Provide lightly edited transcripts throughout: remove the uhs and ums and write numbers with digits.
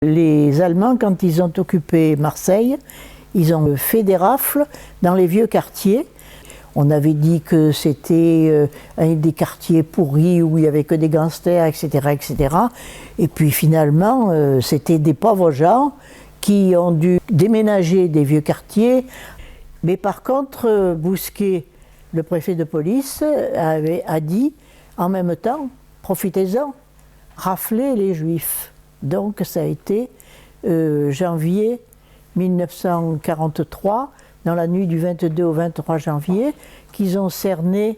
Les Allemands, quand ils ont occupé Marseille, ils ont fait des rafles dans les vieux quartiers. On avait dit que c'était un des quartiers pourris où il n'y avait que des gangsters, etc., etc. Et puis finalement, c'était des pauvres gens qui ont dû déménager des vieux quartiers. Mais par contre, Bousquet, le préfet de police, a dit en même temps, profitez-en, raflez les Juifs. Donc ça a été janvier 1943, dans la nuit du 22 au 23 janvier, qu'ils ont cerné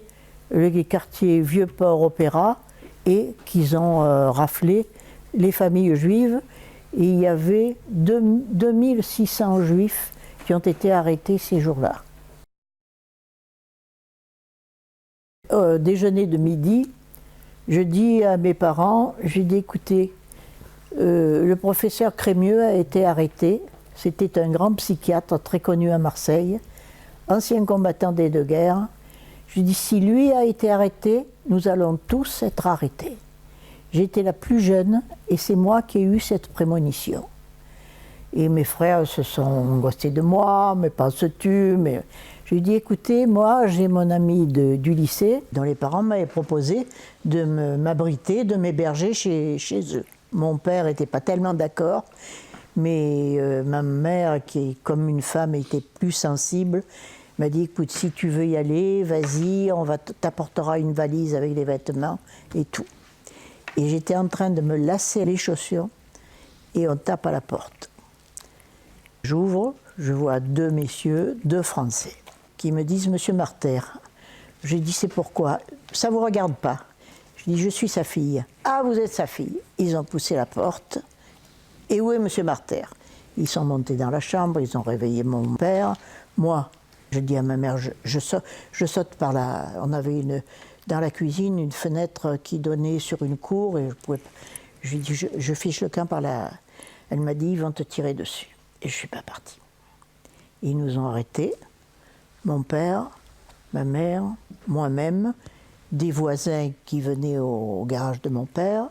le quartier Vieux-Port-Opéra et qu'ils ont raflé les familles juives. Et il y avait 2600 juifs qui ont été arrêtés ces jours-là. Au déjeuner de midi, je dis à mes parents, j'ai dit écoutez, le professeur Crémieux a été arrêté. C'était un grand psychiatre très connu à Marseille, ancien combattant des deux guerres. Je dis si lui a été arrêté, nous allons tous être arrêtés. J'étais la plus jeune et c'est moi qui ai eu cette prémonition. Et mes frères se sont angoissés de moi, mais penses-tu, mais... Je lui ai dit, écoutez, moi j'ai mon ami du lycée, dont les parents m'avaient proposé de m'abriter, de m'héberger chez eux. Mon père n'était pas tellement d'accord, mais ma mère, qui comme une femme était plus sensible, m'a dit, écoute, si tu veux y aller, vas-y, on t'apportera une valise avec des vêtements et tout. Et j'étais en train de me lasser les chaussures et on tape à la porte. J'ouvre, je vois deux messieurs, deux Français, qui me disent « Monsieur Marter ». Je dis « C'est pourquoi ?»« Ça ne vous regarde pas ?» Je dis « Je suis sa fille. »« Ah, vous êtes sa fille ?» Ils ont poussé la porte. « Et où est Monsieur Marter ?» Ils sont montés dans la chambre, ils ont réveillé mon père. Moi, je dis à ma mère, je saute par là. On avait dans la cuisine une fenêtre qui donnait sur une cour et je lui dis je fiche le camp par là. Elle m'a dit ils vont te tirer dessus. Et je ne suis pas partie. Ils nous ont arrêtés, mon père, ma mère, moi-même, des voisins qui venaient au garage de mon père.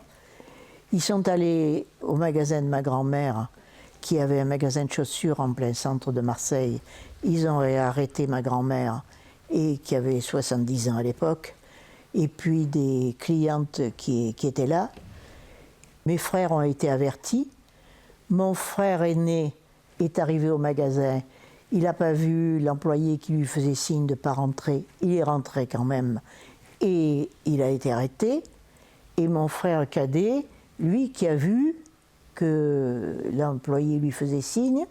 Ils sont allés au magasin de ma grand-mère, qui avait un magasin de chaussures en plein centre de Marseille. Ils ont arrêté ma grand-mère, et qui avait 70 ans à l'époque, et puis des clientes qui étaient là. Mes frères ont été avertis. Mon frère aîné est arrivé au magasin. Il n'a pas vu l'employé qui lui faisait signe de ne pas rentrer. Il est rentré quand même. Et il a été arrêté. Et mon frère cadet, lui qui a vu que l'employé lui faisait signe,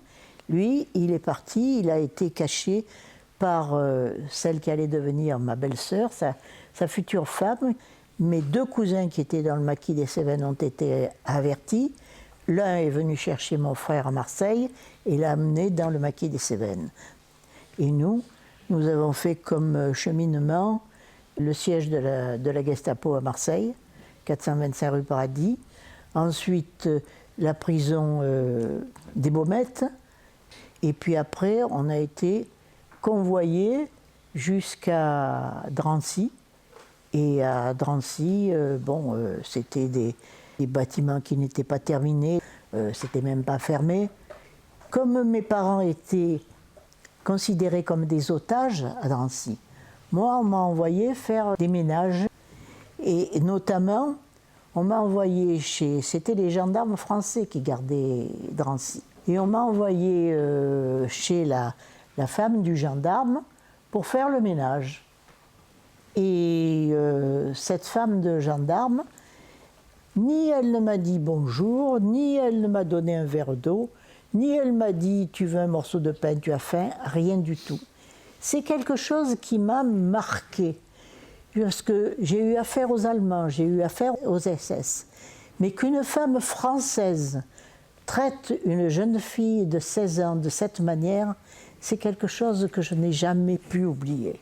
lui, il est parti, il a été caché par celle qui allait devenir ma belle-sœur, sa future femme. Mes deux cousins qui étaient dans le maquis des Cévennes ont été avertis. L'un est venu chercher mon frère à Marseille et l'a amené dans le maquis des Cévennes. Et nous avons fait comme cheminement le siège de la Gestapo à Marseille, 425 rue Paradis. Ensuite, la prison des Baumettes. Et puis après, on a été convoyés jusqu'à Drancy. Et à Drancy, c'était des bâtiments qui n'étaient pas terminés, c'était même pas fermé. Comme mes parents étaient considérés comme des otages à Drancy, moi on m'a envoyé faire des ménages et notamment on m'a envoyé c'était les gendarmes français qui gardaient Drancy. Et on m'a envoyé chez la femme du gendarme pour faire le ménage. Et cette femme de gendarme, ni elle ne m'a dit bonjour, ni elle ne m'a donné un verre d'eau, ni elle m'a dit tu veux un morceau de pain, tu as faim, rien du tout. C'est quelque chose qui m'a marqué, parce que j'ai eu affaire aux Allemands, j'ai eu affaire aux SS, mais qu'une femme française traite une jeune fille de 16 ans de cette manière, c'est quelque chose que je n'ai jamais pu oublier.